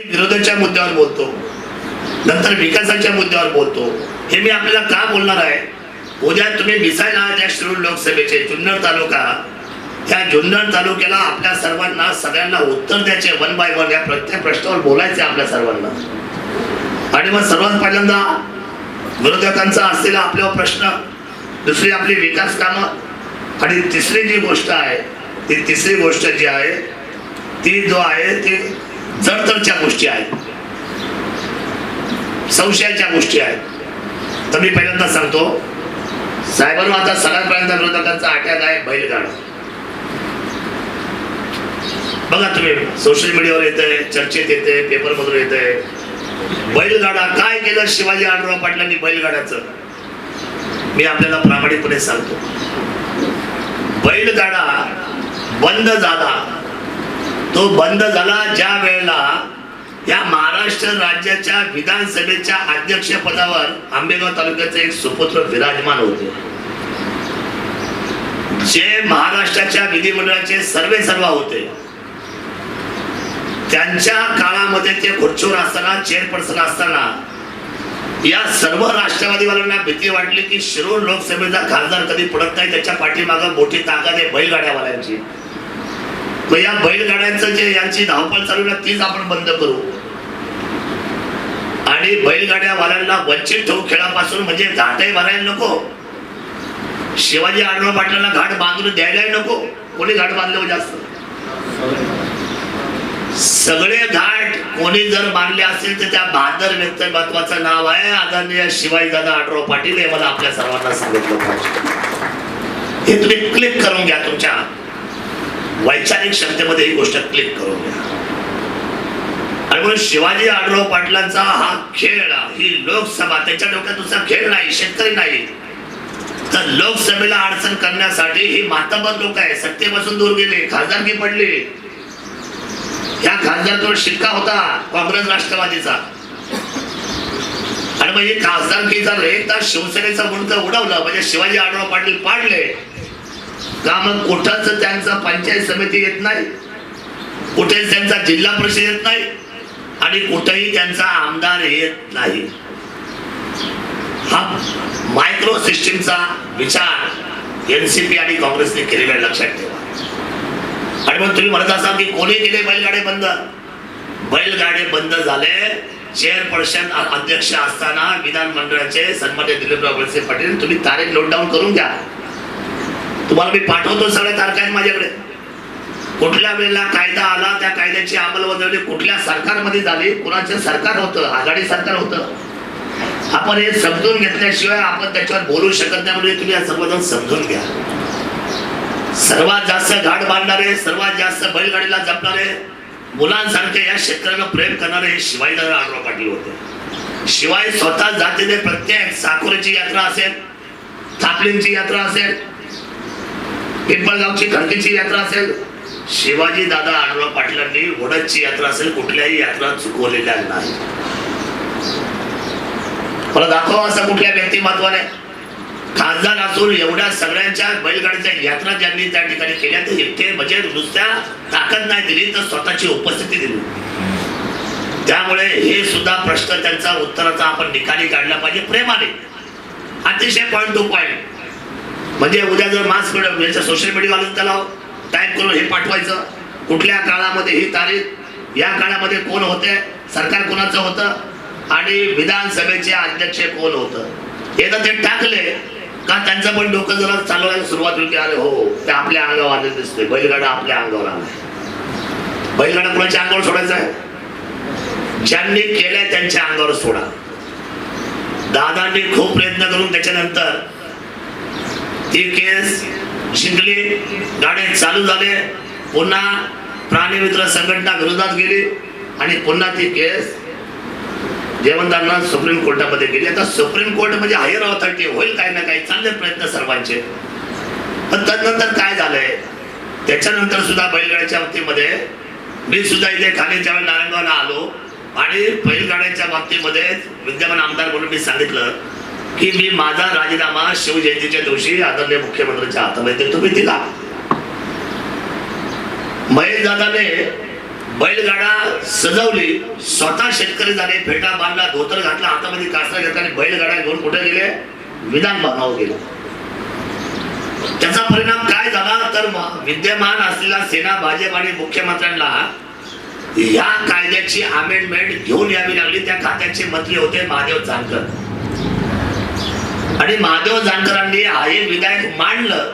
विरोधाच्या मुद्द्यावर बोलतो, नंतर विकासाच्या मुद्द्यावर बोलतो. हे मी आपल्याला का बोलणार आहे, उद्या तुम्ही मिसायला त्या शिरूर लोकसभेचे जुन्नर तालुका, त्या जुन्नर तालुक्याला आपल्या सर्वांना सगळ्यांना उत्तर द्यायचे वन बाय वन. या प्रत्येक प्रश्नावर बोलायचे आपल्या सर्वांना. आणि मग सर्वात पहिल्यांदा विरोधकांचा असलेला आपल्यावर प्रश्न, दुसरी आपली विकास कामं, आणि तिसरी जी गोष्ट आहे, ती तिसरी गोष्ट जी आहे ती जो आहे ती जडतरच्या गोष्टी आहेत, संशयाच्या गोष्टी आहेत. तर मी पहिल्यांदा सांगतो साहेबांनो, आता सगळ्यापर्यंत विरोधकांचा अटॅक आहे बैलगाडा. बघा तुम्ही सोशल मीडियावर येते, चर्चेत येते, पेपर मधून येते. बैलगाडा काय केलं शिवाजी आढळराव पाटलांनी बैलगाड्याचं? मी आपल्याला प्रामाणिकपणे सांगतो, बैलगाडा बंद झाला. तो बंद झाला ज्या वेळेला या महाराष्ट्र राज्याच्या विधानसभेच्या अध्यक्षपदावर आंबेगाव तालुक्याचे एक सुपुत्र विराजमान होते, जे महाराष्ट्राच्या विधिमंडळाचे सर्वेसर्वा होते. त्यांच्या काळामध्ये ते खुर्चीवर असताना, चेअरपर्सन असताना, या सर्व राष्ट्रवादीवाल्यांना भीती वाटली की शिरूर लोकसभेचा खासदार कधी पडत नाही, त्याच्या पाठीमागं मोठी ताकद आहे बैलगाड्यावाल्यांची. मग या बैलगाड्यांचं जे यांची धावपळ चालू आहे तीच आपण बंद करू आणि बैलगाड्यावाल्यांना वंचित ठेवू खेळापासून. म्हणजे घाटही भरायला नको, शिवाजी आढळराव पाटलांना घाट बांधून द्यायलाही नको. कोणी घाट बांधले जास्त? सगळे घाट कोणी जर बांधले असतील तर त्या बहादर व्यक्तिमत्वाचं नाव आहे आदरणीय शिवाजीदादा आढळराव पाटील. हे मला आपल्या सर्वांना सांगितलं पाहिजे. हे तुम्ही क्लिक करून घ्या, तुमच्या वैचारिक क्षमतेमध्ये ही गोष्ट क्लिक करून घ्या. आणि म्हणून शिवाजी आढळराव पाटलांचा हा खेळ, ही लोकसभा, त्याच्या डोक्यात दुसरा खेळ नाही, शेतकरी नाही. तर लोकसभेला अडचण करण्यासाठी ही मातबर लोक आहे, सत्तेपासून दूर गेले, खासदारकी पडली. या खासदारकीवर शिक्का होता काँग्रेस राष्ट्रवादीचा. आणि मग हे खासदारकीचा रेता शिवसेनेचा मुंडक उडवलं, म्हणजे शिवाजी आढळराव पाटील पाडले का? मग कुठंच त्यांचं पंचायत समिती येत नाही, कुठेच त्यांचा जिल्हा परिषद येत नाही, आणि कुठेही त्यांचा आमदार येत नाही. हा मायक्रो सिस्टीमचा विचार एनसीपी आणि काँग्रेसने केलेला लक्षात ठेवा. आणि मग तुम्ही म्हणत असाल की कोणी केले बैलगाडे बंद? बैलगाडे बंद झाले चेअरपर्सन अध्यक्ष असताना विधानमंडळाचे सन्माननीय दिलीपराव वळसे पाटील. तुम्ही तारीख नोट डाऊन करून घ्या, तुम्हाला मी पाठवतो. सगळ्या तारखा आहेत माझ्याकडे. कुठल्या वेळेला कायदा आला, त्या कायद्याची अंमलबजावणी कुठल्या सरकारमध्ये झाली, कुणाचं सरकार होतं, आघाडी सरकार होतं. आपण हे समजून घेतल्याशिवाय आपण त्याच्यावर बोलू शकत नाही. म्हणजे तुम्ही सर्वजण समजून घ्या. सर्वात जास्त घाट बांधणारे, सर्वात जास्त बैलगाडीला जपणारे, मुलांसारखे या शेतकऱ्यांना प्रेम करणारे हे शिवाजीदादा आढळराव पाटील होते. शिवाय स्वतः जातीने प्रत्येक साकोरीची यात्रा असेल, थापलींची यात्रा असेल, पिंपळगावची खडकीची यात्रा असेल, शिवाजी दादा आढळराव पाटलांनी वडदची यात्रा असेल, कुठल्याही यात्रा चुकवलेल्या नाही. मला दाखवा असं कुठल्या व्यक्तिमत्वाने खासदार असून एवढ्या सगळ्यांच्या बैलगाडीच्या यात्रा ज्यांनी त्या ठिकाणी केल्या, तर एकटे म्हणजे नुसत्या ताकद नाही दिली, तर स्वतःची उपस्थिती दिली. त्यामुळे हे सुद्धा प्रश्न त्यांचा उत्तराचा आपण निकाली काढला पाहिजे प्रेमाने, अतिशय पॉइंट टू पॉइंट. म्हणजे उद्या जर मास मीडिया, सोशल मीडियावाले त्याला टाईप करून हे पाठवायचं, कुठल्या काळामध्ये ही तारीख, या काळामध्ये कोण होते, सरकार कोणाचं होतं, आणि विधानसभेचे अध्यक्ष कोण होतं. हे तर ते टाकले का त्यांचं पण डोकं जरा चालवायला सुरुवात होईल की अरे हो, ते आपल्या अंगावर आले दिसते, बैलगाडा आपल्या अंगावर आलाय. बैलगाडा कोणाच्या अंगावर सोडायचा आहे? ज्यांनी केलंय त्यांच्या अंगावर सोडा. दादांनी खूप प्रयत्न करून त्याच्यानंतर ती केस जिंकली, गाडे चालू झाले, पुन्हा प्राणीमित्र संघटना विरोधात गेली, आणि पुन्हा ती केस जेवणदारांना सुप्रीम कोर्टामध्ये गेली. आता सुप्रीम कोर्ट म्हणजे हायर ऑथॉरिटी, होईल काही ना काही, चांगले प्रयत्न सर्वांचे. पण त्यानंतर काय झालंय, त्याच्यानंतर सुद्धा बैलगाड्याच्या बाबतीमध्ये मी सुद्धा इथे खाली ज्यावेळी नारायणगावला आलो, आणि बैलगाड्याच्या बाबतीमध्ये विद्यमान आमदार म्हणून मी सांगितलं की मी माझा राजीनामा शिवजयंतीच्या दिवशी आदरणीय मुख्यमंत्र्यांच्या हातामध्ये देतो. मी दिला. महेश दादाने बैलगाडा सजवली, स्वतः शेतकरी झाले, फेटा बांधला, धोतर घातला, हातामध्ये कासरा घेतला आणि बैलगाडा घेऊन कुठे गेले? विधान भवनावर गेले. त्याचा परिणाम काय झाला तर विद्यमान असलेला सेना, भाजप आणि मुख्यमंत्र्यांना या कायद्याची अमेंडमेंट घेऊन यावी लागली. त्या खात्याचे मंत्री होते महादेव जानकर आणि महादेव जानकरांनी हे विधेयक मांडलं.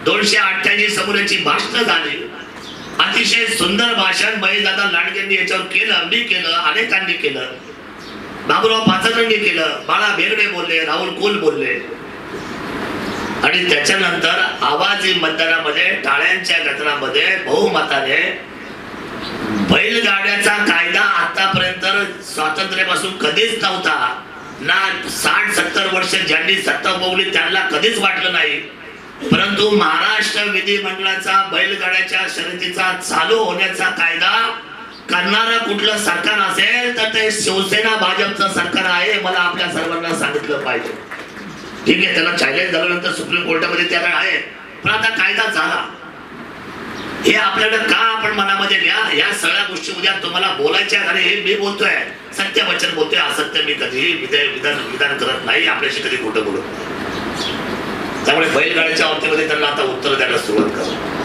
288 समोरची भाषण झाली. अतिशय सुंदर भाषण महेशदादा लांडगेंनी याच्यावर केलं, मी केलं, अनेकांनी केलं, बाबूराव पाचकांनी केलं, बाळा बेगडे बोलले, राहुल कोल बोलले आणि त्याच्यानंतर आवाजी मतदानामध्ये, टाळ्यांच्या गजरामध्ये बहुमताने बैलगाड्याचा कायदा आतापर्यंत स्वातंत्र्यापासून कधीच नव्हता ना. 60-70 वर्ष ज्यांनी सत्ता भोगली त्यांना कधीच वाटलं नाही. परंतु महाराष्ट्र विधिमंडळाचा बैलगाड्याच्या शर्यतीचा चालू होण्याचा कायदा करणारं कुठलं सरकार असेल तर ते शिवसेना भाजपचं सरकार आहे. मला आपल्या सर्वांना सांगितलं पाहिजे. ठीक आहे, त्याला चॅलेंज झाल्यानंतर सुप्रीम कोर्टामध्ये त्याला आहे, पण आता कायदा झाला. हे आपल्याला का आपण मनामध्ये घ्या. या सगळ्या गोष्टी उद्या तुम्हाला बोलायच्या आणि हे मी बोलतोय, सत्य वचन बोलतोय, असत्य मी कधीही विधान करत नाही, आपल्याशी कधी खोटं बोलत नाही. त्यामुळे बैलगाड्याच्या बाबतीमध्ये त्यांना आता उत्तर द्यायला सुरुवात करू.